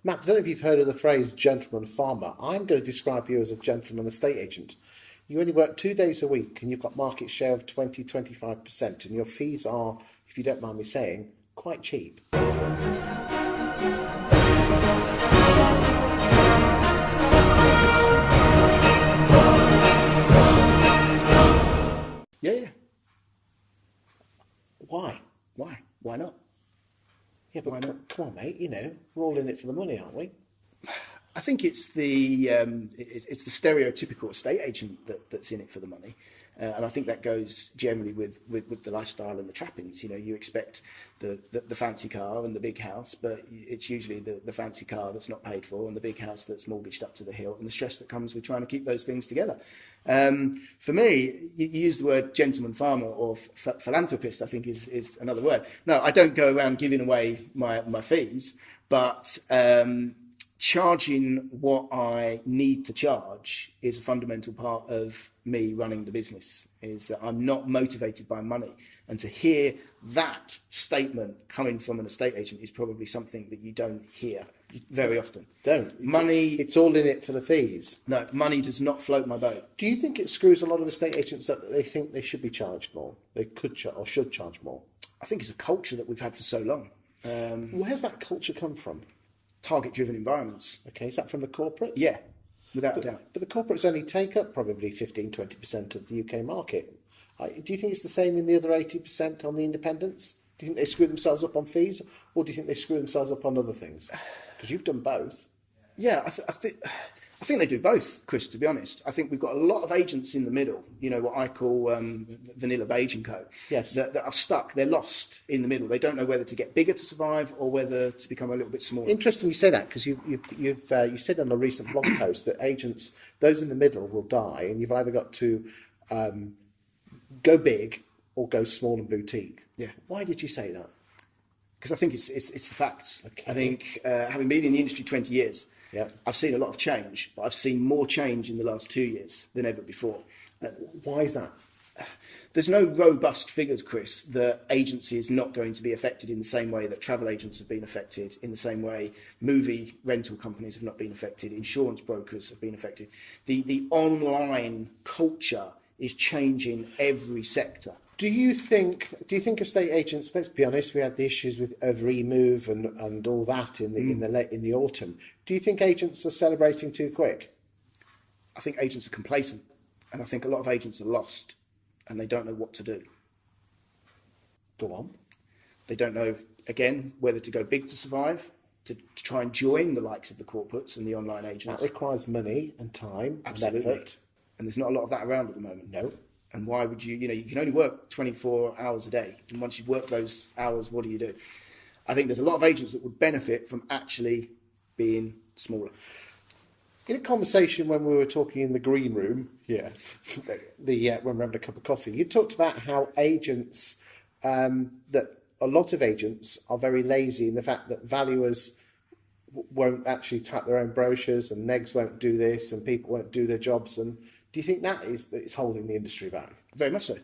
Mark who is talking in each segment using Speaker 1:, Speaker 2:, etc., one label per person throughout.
Speaker 1: Matt, I don't know if you've heard of the phrase gentleman farmer. I'm going to describe you as a gentleman estate agent. You only work 2 days a week and you've got market share of 20-25%, and your fees are, if you don't mind me saying, quite cheap.
Speaker 2: Yeah.
Speaker 1: Why?
Speaker 2: Why not?
Speaker 1: Yeah, but come on, mate. You know, we're all in it for the money, aren't we?
Speaker 2: I think it's the stereotypical estate agent that's in it for the money, and I think that goes generally with the lifestyle and the trappings. You know, you expect the fancy car and the big house, but it's usually the fancy car that's not paid for and the big house that's mortgaged up to the hilt, and the stress that comes with trying to keep those things together. For me, you use the word gentleman farmer or philanthropist, I think is another word. No, I don't go around giving away my fees, but charging what I need to charge is a fundamental part of me running the business, is that I'm not motivated by money. And to hear that statement coming from an estate agent is probably something that you don't hear very often. It's all in it for the fees.
Speaker 1: No,
Speaker 2: money does not float my boat.
Speaker 1: Do you think it screws a lot of estate agents that they think they should be charged more? They could or should charge more?
Speaker 2: I think it's a culture that we've had for so long.
Speaker 1: Where's that culture come from?
Speaker 2: Target-driven environments.
Speaker 1: Okay, is that from the corporates?
Speaker 2: Yeah, without a doubt.
Speaker 1: But the corporates only take up probably 15-20% of the UK market. Do you think it's the same in the other 80% on the independents? Do you think they screw themselves up on fees, or do you think they screw themselves up on other things? Because you've done both.
Speaker 2: Yeah, I think they do both, Chris, to be honest. I think we've got a lot of agents in the middle, you know, what I call vanilla beige and co.
Speaker 1: Yes.
Speaker 2: That are stuck. They're lost in the middle. They don't know whether to get bigger to survive or whether to become a little bit smaller.
Speaker 1: Interesting you say that, because you said on a recent blog post that agents, those in the middle, will die, and you've either got to go big or go small and boutique.
Speaker 2: Yeah.
Speaker 1: Why did you say that?
Speaker 2: Because I think it's the facts.
Speaker 1: Okay.
Speaker 2: I think having been in the industry 20 years,
Speaker 1: yeah,
Speaker 2: I've seen a lot of change, but I've seen more change in the last 2 years than ever before.
Speaker 1: Why is that?
Speaker 2: There's no robust figures, Chris, that agency is not going to be affected in the same way that travel agents have been affected, in the same way movie rental companies have not been affected, insurance brokers have been affected. The online culture is changing every sector.
Speaker 1: Do you think estate agents? Let's be honest. We had the issues with remove and all that in the autumn. Do you think agents are celebrating too quick?
Speaker 2: I think agents are complacent, and I think a lot of agents are lost, and they don't know what to do.
Speaker 1: Go on.
Speaker 2: They don't know, again, whether to go big to survive, to try and join the likes of the corporates and the online agents.
Speaker 1: That requires money and time.
Speaker 2: Absolutely.
Speaker 1: And effort.
Speaker 2: And there's not a lot of that around at the moment.
Speaker 1: No.
Speaker 2: And why would you can only work 24 hours a day. And once you've worked those hours, what do you do? I think there's a lot of agents that would benefit from actually being smaller.
Speaker 1: In a conversation when we were talking in the green room, when we were having a cup of coffee, you talked about how agents, that a lot of agents are very lazy in the fact that valuers won't actually type their own brochures, and negs won't do this, and people won't do their jobs. And do you think that is holding the industry back?
Speaker 2: Very much so.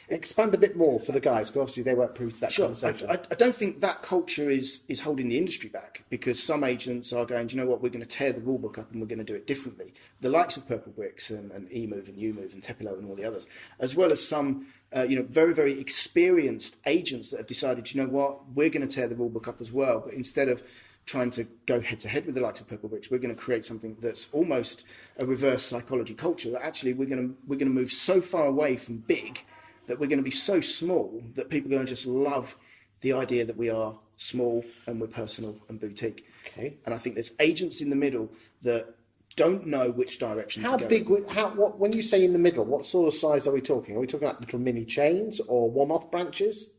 Speaker 1: Expand a bit more for the guys, because obviously they weren't privy to that conversation.
Speaker 2: I don't think that culture is holding the industry back, because some agents are going, do you know what, we're going to tear the rule book up and we're going to do it differently. The likes of Purple Bricks and eMove and UMove and Tepilo and all the others, as well as some very, very experienced agents that have decided, you know what, we're going to tear the rule book up as well, but instead of trying to go head to head with the likes of Purple Bricks, we're going to create something that's almost a reverse psychology culture, that actually we're going to move so far away from big that we're going to be so small that people are going to just love the idea that we are small and we're personal and boutique.
Speaker 1: Okay.
Speaker 2: And I think there's agents in the middle that don't know which direction to go.
Speaker 1: How big? When you say in the middle, what sort of size are we talking? Are we talking about little mini chains or one-off branches?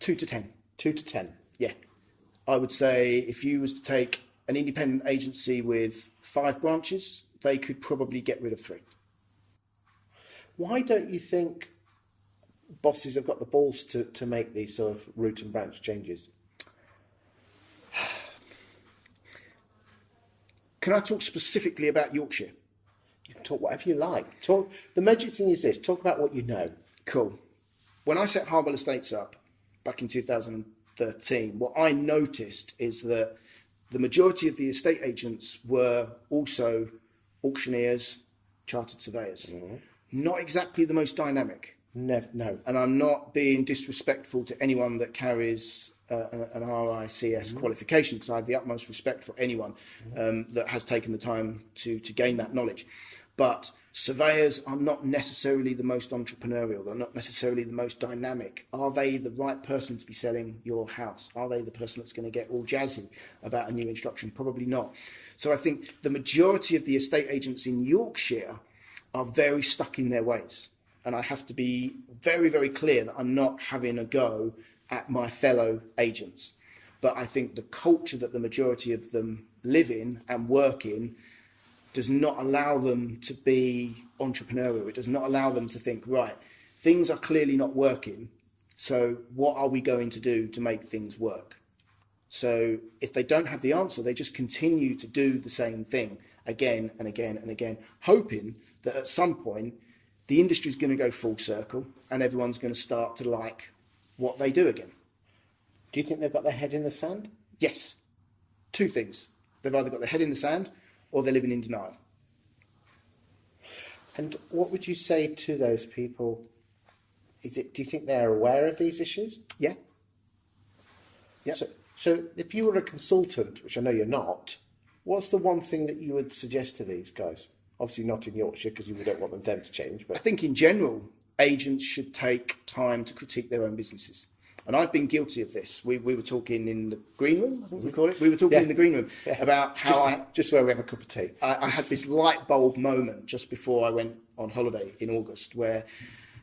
Speaker 2: 2 to 10.
Speaker 1: 2 to 10.
Speaker 2: Yeah. I would say if you was to take an independent agency with 5 branches, they could probably get rid of 3.
Speaker 1: Why don't you think bosses have got the balls to make these sort of root and branch changes?
Speaker 2: Can I talk specifically about Yorkshire?
Speaker 1: You can talk whatever you like. The magic thing is this: talk about what you know.
Speaker 2: Cool. When I set Harwell Estates up back in 2013, what I noticed is that the majority of the estate agents were also auctioneers, chartered surveyors. Not exactly the most dynamic.
Speaker 1: Never, no.
Speaker 2: And I'm not being disrespectful to anyone that carries an RICS qualification, because I have the utmost respect for anyone that has taken the time to gain that knowledge. But surveyors are not necessarily the most entrepreneurial. They're not necessarily the most dynamic. Are they the right person to be selling your house? Are they the person that's going to get all jazzy about a new instruction? Probably not. So I think the majority of the estate agents in Yorkshire are very stuck in their ways. And I have to be very, very clear that I'm not having a go at my fellow agents. But I think the culture that the majority of them live in and work in does not allow them to be entrepreneurial. It does not allow them to think, right, things are clearly not working, so what are we going to do to make things work? So if they don't have the answer, they just continue to do the same thing again and again and again, hoping that at some point the industry is going to go full circle and everyone's going to start to like what they do again.
Speaker 1: Do you think they've got their head in the sand?
Speaker 2: Yes. Two things. They've either got their head in the sand or they're living in denial.
Speaker 1: And what would you say to those people? Do you think they're aware of these issues?
Speaker 2: Yeah. Yeah.
Speaker 1: So if you were a consultant, which I know you're not, what's the one thing that you would suggest to these guys? Obviously not in Yorkshire, because you don't want them to change. But
Speaker 2: I think in general, agents should take time to critique their own businesses. And I've been guilty of this. We were talking in the green room, I think we call it. We were talking in the green room about how
Speaker 1: just where we have a cup of tea.
Speaker 2: I had this light bulb moment just before I went on holiday in August, where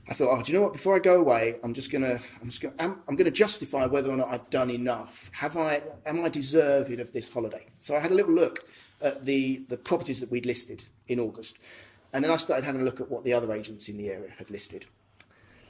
Speaker 2: I thought, do you know what? Before I go away, I'm going to justify whether or not I've done enough. Am I deserving of this holiday? So I had a little look at the properties that we'd listed in August, and then I started having a look at what the other agents in the area had listed.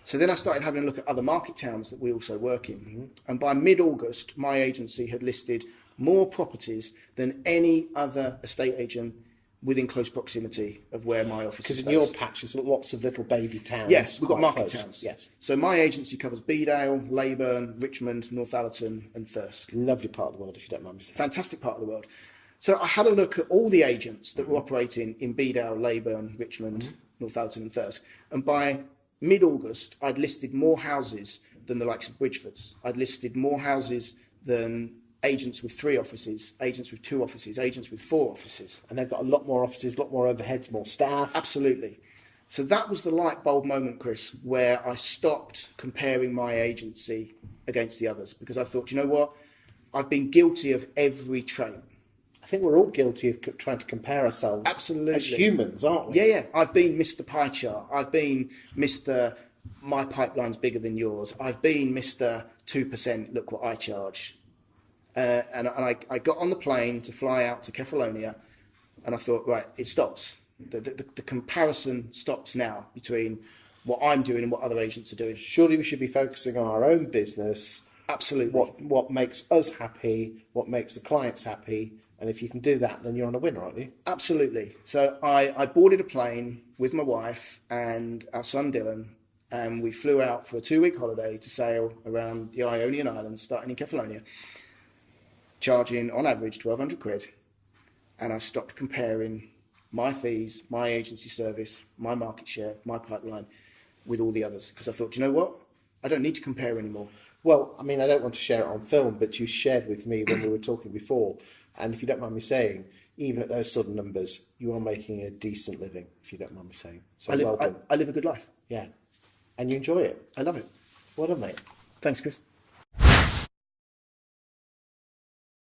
Speaker 2: So then I started having a look at other market towns that we also work in. And by mid-August, my agency had listed more properties than any other estate agent within close proximity of where my office is based.
Speaker 1: Because in your patch, there's lots of little baby towns.
Speaker 2: Yes, we've got market towns.
Speaker 1: Yes.
Speaker 2: So my agency covers Bedale, Leyburn, Richmond, Northallerton and Thirsk.
Speaker 1: Lovely part of the world, if you don't mind me saying.
Speaker 2: Fantastic part of the world. So I had a look at all the agents that were operating in Bedale, Leyburn, Richmond, Northallerton and Thirsk. And by mid-August, I'd listed more houses than the likes of Bridgefords. I'd listed more houses than agents with 3 offices, agents with 2 offices, agents with 4 offices.
Speaker 1: And they've got a lot more offices, a lot more overheads, more staff.
Speaker 2: Absolutely. So that was the light bulb moment, Chris, where I stopped comparing my agency against the others, because I thought, you know what? I've been guilty of every trait.
Speaker 1: I think we're all guilty of trying to compare ourselves as humans, aren't we?
Speaker 2: Yeah. I've been Mr. Pie Chart. I've been Mr. My pipeline's bigger than yours. I've been Mr. 2%, look what I charge. And I got on the plane to fly out to Kefalonia, and I thought, right, it stops. The comparison stops now between what I'm doing and what other agents are doing.
Speaker 1: Surely we should be focusing on our own business.
Speaker 2: Absolutely.
Speaker 1: What makes us happy, what makes the clients happy. And if you can do that, then you're on a winner, aren't you?
Speaker 2: Absolutely. So I boarded a plane with my wife and our son Dylan, and we flew out for a 2-week holiday to sail around the Ionian Islands, starting in Kefalonia, charging on average 1,200 quid. And I stopped comparing my fees, my agency service, my market share, my pipeline with all the others, because I thought, you know what? I don't need to compare anymore.
Speaker 1: Well, I mean, I don't want to share it on film, but you shared with me when we were talking before. And if you don't mind me saying, even at those sort of numbers, you are making a decent living, if you don't mind me saying. So
Speaker 2: I live a good life.
Speaker 1: Yeah. And you enjoy it.
Speaker 2: I love it.
Speaker 1: Well done, mate.
Speaker 2: Thanks, Chris.